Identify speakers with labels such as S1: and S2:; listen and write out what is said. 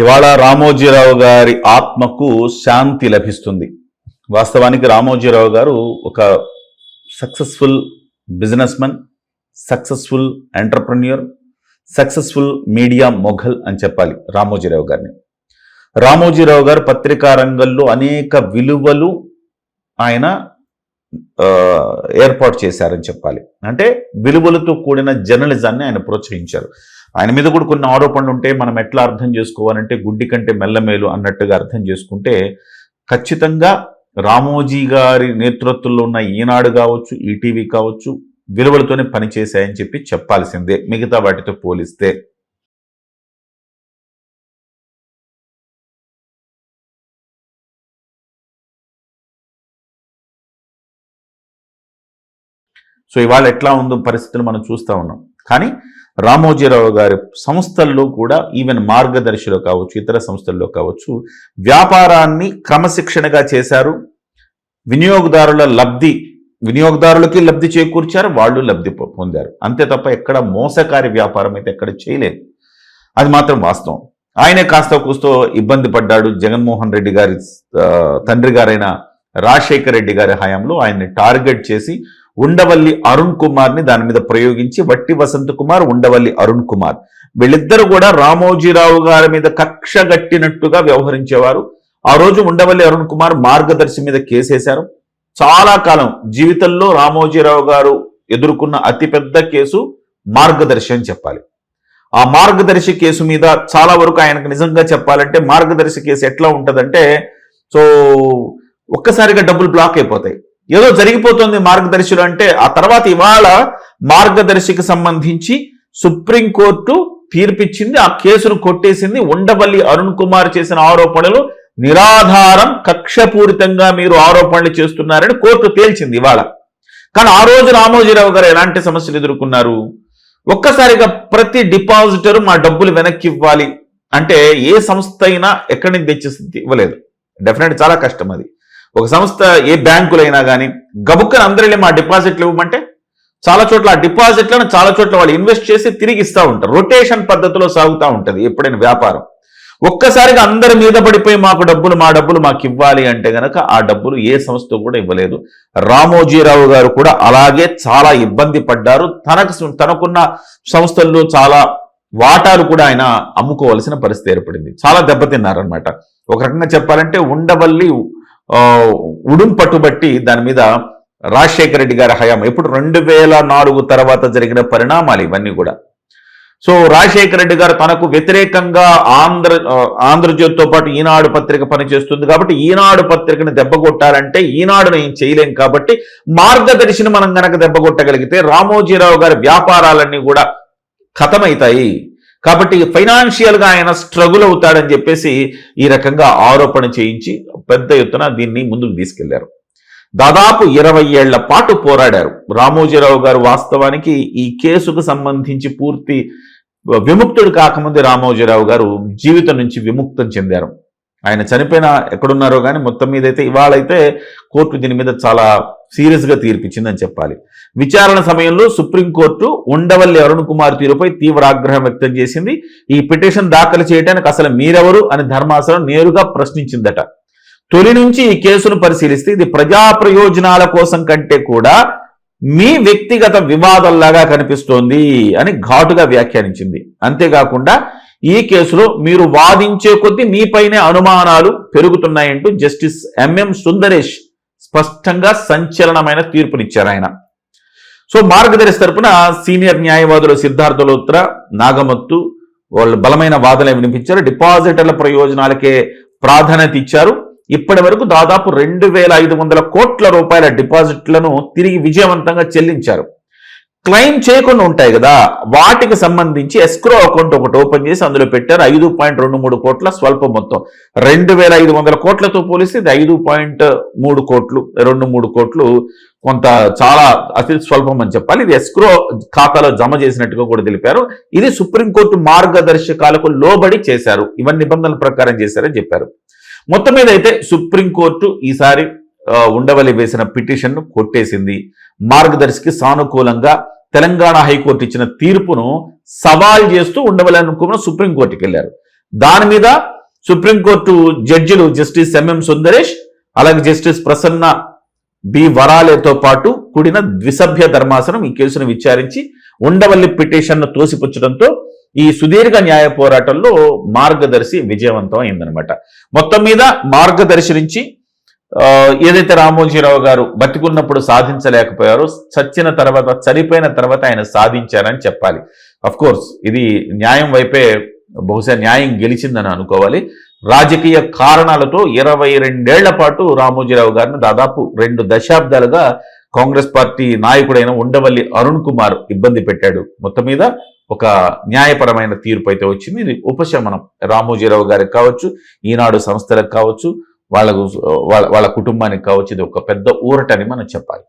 S1: ఇవాళ రామోజీరావు గారి ఆత్మకు శాంతి లభిస్తుంది. వాస్తవానికి రామోజీరావు గారు ఒక successful businessmen, successful entrepreneur, successful media mogul అని చెప్పాలి రామోజీరావు గారిని. రామోజీరావు గారు పత్రికా రంగంలో అనేక విలువలు ఆయన ఏర్పాటు చేశారని చెప్పాలి. అంటే విలువలతో కూడిన జర్నలిజాన్ని ఆయన ప్రోత్సహించారు. ఆయన మీద కూడా కొన్ని ఆరోపణలు ఉంటే మనం ఎట్లా అర్థం చేసుకోవాలంటే గుడ్డి కంటే మెల్లమేలు అన్నట్టుగా అర్థం చేసుకుంటే ఖచ్చితంగా రామోజీ గారి నేతృత్వంలో ఉన్న ఈనాడు కావచ్చు, ఈటీవీ కావచ్చు విలువలతోనే పనిచేశాయని చెప్పి చెప్పాల్సిందే మిగతా వాటితో పోలిస్తే. సో ఇవాళ ఎట్లా ఉందో పరిస్థితులు మనం చూస్తూ ఉన్నాం. కానీ రామోజీరావు గారి సంస్థల్లో కూడా ఈవెన్ మార్గదర్శిలో కావచ్చు, ఇతర సంస్థల్లో కావచ్చు వ్యాపారాన్ని క్రమశిక్షణగా చేశారు. వినియోగదారులకి లబ్ధి చేకూర్చారు, వాళ్ళు లబ్ధి పొందారు. అంతే తప్ప ఎక్కడ మోసకారి వ్యాపారం అయితే ఎక్కడ చేయలేదు. అది మాత్రం వాస్తవం. ఆయనే కాస్త కూస్తో ఇబ్బంది పడ్డాడు. జగన్మోహన్ రెడ్డి గారి తండ్రి గారైన రాజశేఖర రెడ్డి గారి హయాంలో ఆయన్ని టార్గెట్ చేసి ఉండవల్లి అరుణ్ కుమార్ని దాని మీద ప్రయోగించి వట్టి వసంత్ కుమార్, ఉండవల్లి అరుణ్ కుమార్ వీళ్ళిద్దరూ కూడా రామోజీరావు గారి మీద కక్ష గట్టినట్టుగా వ్యవహరించేవారు. ఆ రోజు ఉండవల్లి అరుణ్ కుమార్ మార్గదర్శి మీద కేసేశారు. చాలా కాలం జీవితంలో రామోజీరావు గారు ఎదుర్కొన్న అతిపెద్ద కేసు మార్గదర్శి అని చెప్పాలి. ఆ మార్గదర్శి కేసు మీద చాలా వరకు ఆయనకు నిజంగా చెప్పాలంటే మార్గదర్శి కేసు ఎట్లా ఉంటుందంటే, సో ఒక్కసారిగా డబ్బులు బ్లాక్ అయిపోతాయి. ఏదో జరిగిపోతుంది మార్గదర్శిలో అంటే ఆ తర్వాత ఇవాళ మార్గదర్శికి సంబంధించి సుప్రీంకోర్టు తీర్పిచ్చింది, ఆ కేసును కొట్టేసింది. ఉండవల్లి అరుణ్ కుమార్ చేసిన ఆరోపణలు నిరాధారం, కక్షపూరితంగా మీరు ఆరోపణలు చేస్తున్నారని కోర్టు తేల్చింది ఇవాళ. కానీ ఆ రోజు రామోజీరావు గారు ఎలాంటి సమస్యలు ఎదుర్కొన్నారు? ఒక్కసారిగా ప్రతి డిపాజిటరు మా డబ్బులు వెనక్కి ఇవ్వాలి అంటే ఏ సంస్థ అయినా ఎక్కడి నుంచి తెచ్చి ఇవ్వలేదు. డెఫినెట్ చాలా కష్టం అది. ఒక సంస్థ ఏ బ్యాంకులైనా కానీ గబుక్కని అందరిలో మా డిపాజిట్లు ఇవ్వమంటే చాలా చోట్ల ఆ డిపాజిట్లను చాలా చోట్ల వాళ్ళు ఇన్వెస్ట్ చేసి తిరిగి ఇస్తూ ఉంటారు. రొటేషన్ పద్ధతిలో సాగుతూ ఉంటుంది ఎప్పుడైనా వ్యాపారం. ఒక్కసారిగా అందరి మీద పడిపోయి మా డబ్బులు మాకు ఇవ్వాలి అంటే గనక ఆ డబ్బులు ఏ సంస్థ కూడా ఇవ్వలేదు. రామోజీరావు గారు కూడా అలాగే చాలా ఇబ్బంది పడ్డారు. తనకున్న సంస్థల్లో చాలా వాటాలు కూడా ఆయన అమ్ముకోవాల్సిన పరిస్థితి ఏర్పడింది. చాలా దెబ్బతిన్నారనమాట. ఒక రకంగా చెప్పాలంటే ఉండవల్లి ఉడుం పట్టుబట్టి దాని మీద రాజశేఖర రెడ్డి గారి హయాం ఎప్పుడు 2004 తర్వాత జరిగిన పరిణామాలు ఇవన్నీ కూడా. సో రాజశేఖర రెడ్డి గారు తనకు వ్యతిరేకంగా ఆంధ్రజ్యోతితో పాటు ఈనాడు పత్రిక పనిచేస్తుంది కాబట్టి ఈనాడు పత్రికను దెబ్బకొట్టాలంటే ఈనాడును ఏం చేయలేం కాబట్టి మార్గదర్శిని మనం గనక దెబ్బకొట్టగలిగితే రామోజీరావు గారి వ్యాపారాలన్నీ కూడా ఖతమవుతాయి. కాబట్టి ఫైనాన్షియల్గా ఆయన స్ట్రగుల్ అవుతాడని చెప్పేసి ఈ రకంగా ఆరోపణ చేయించి పెద్ద ఎత్తున దీన్ని ముందుకు తీసుకెళ్లారు. దాదాపు 20 ఏళ్ల పాటు పోరాడారు రామోజీరావు గారు. వాస్తవానికి ఈ కేసుకు సంబంధించి పూర్తి విముక్తుడు కాకముందే రామోజీరావు గారు జీవితం నుంచి విముక్తం చెందారు. ఆయన చనిపోయిన ఎక్కడున్నారో కానీ మొత్తం మీద అయితే ఇవాళైతే కోర్టు దీని మీద చాలా సీరియస్గా తీర్పిచ్చిందని చెప్పాలి. విచారణ సమయంలో సుప్రీంకోర్టు ఉండవల్లి అరుణ్ కుమార్ తీరుపై తీవ్ర ఆగ్రహం వ్యక్తం చేసింది. ఈ పిటిషన్ దాఖలు చేయడానికి అసలు మీరెవరు అని ధర్మాసనం నేరుగా ప్రశ్నించిందట. తొలి నుంచి ఈ కేసును పరిశీలిస్తే ఇది ప్రజా ప్రయోజనాల కోసం కంటే కూడా మీ వ్యక్తిగత వివాదంలాగా కనిపిస్తోంది అని ఘాటుగా వ్యాఖ్యానించింది. అంతేకాకుండా ఈ కేసులో మీరు వాదించే కొద్దీ మీపైనే అనుమానాలు పెరుగుతున్నాయంటూ జస్టిస్ ఎంఎం సుందరేష్ స్పష్టంగా సంచలనమైన తీర్పునిచ్చారు ఆయన. సో మార్గదర్శి తరపున సీనియర్ న్యాయవాదులు సిద్ధార్థ లోత్రా, నాగమత్తు వాళ్ళు బలమైన వాదనలు వినిపించారు. డిపాజిటర్ల ప్రయోజనాలకే ప్రాధాన్యత ఇచ్చారు. ఇప్పటి వరకు దాదాపు 2500 కోట్ల రూపాయల డిపాజిట్లను తిరిగి విజయవంతంగా చెల్లించారు. క్లెయిమ్ చేయకుండా ఉంటాయి కదా, వాటికి సంబంధించి ఎస్క్రో అకౌంట్ ఒకటి ఓపెన్ చేసి అందులో పెట్టారు 5.23 కోట్ల స్వల్ప మొత్తం. 2500 కోట్లతో పోలిస్తే ఇది 5.3 కోట్లు, 2-3 కోట్లు కొంత చాలా అతి స్వల్పం అని చెప్పాలి. ఇది ఎస్క్రో ఖాతాలో జమ చేసినట్టుగా కూడా తెలిపారు. ఇది సుప్రీంకోర్టు మార్గదర్శకాలకు లోబడి చేశారు, ఇవన్నీ నిబంధనల ప్రకారం చేశారని చెప్పారు. మొత్తం మీద అయితే సుప్రీంకోర్టు ఈసారి ఉండవల్లి వేసిన పిటిషన్ను కొట్టేసింది. మార్గదర్శికి సానుకూలంగా తెలంగాణ హైకోర్టు ఇచ్చిన తీర్పును సవాల్ చేస్తూ ఉండవల్లి అనుకున్న సుప్రీంకోర్టుకి వెళ్ళారు. దాని మీద సుప్రీంకోర్టు జడ్జిలు జస్టిస్ ఎంఎం సుందరేష్ అలాగే జస్టిస్ ప్రసన్న బి వరాలేతో పాటు కూడిన ద్విసభ్య ధర్మాసనం ఈ కేసును విచారించి ఉండవల్లి పిటిషన్ను తోసిపుచ్చడంతో ఈ సుదీర్ఘ న్యాయ పోరాటంలో మార్గదర్శి విజయవంతం అయిందనమాట. మొత్తం మీద మార్గదర్శి నుంచి ఏదైతే రామోజీరావు గారు బతికున్నప్పుడు సాధించలేకపోయారో చచ్చిన తర్వాత చనిపోయిన తర్వాత ఆయన సాధించారని చెప్పాలి. అఫ్ కోర్స్ ఇది న్యాయం వైపే బహుశా న్యాయం గెలిచిందని అనుకోవాలి. రాజకీయ కారణాలతో 22 ఏళ్ల పాటు రామోజీరావు గారిని దాదాపు 2 దశాబ్దాలుగా కాంగ్రెస్ పార్టీ నాయకుడైన ఉండవల్లి అరుణ్ కుమార్ ఇబ్బంది పెట్టాడు. మొత్తం మీద ఒక న్యాయపరమైన తీర్పు అయితే వచ్చింది. ఇది ఉపశమనం రామోజీరావు గారికి కావచ్చు, ఈనాడు సంస్థలకు కావచ్చు, వాళ్ళ కుటుంబానికి కావచ్చు. ఇది ఒక పెద్ద ఊరటని మనం చెప్పాలి.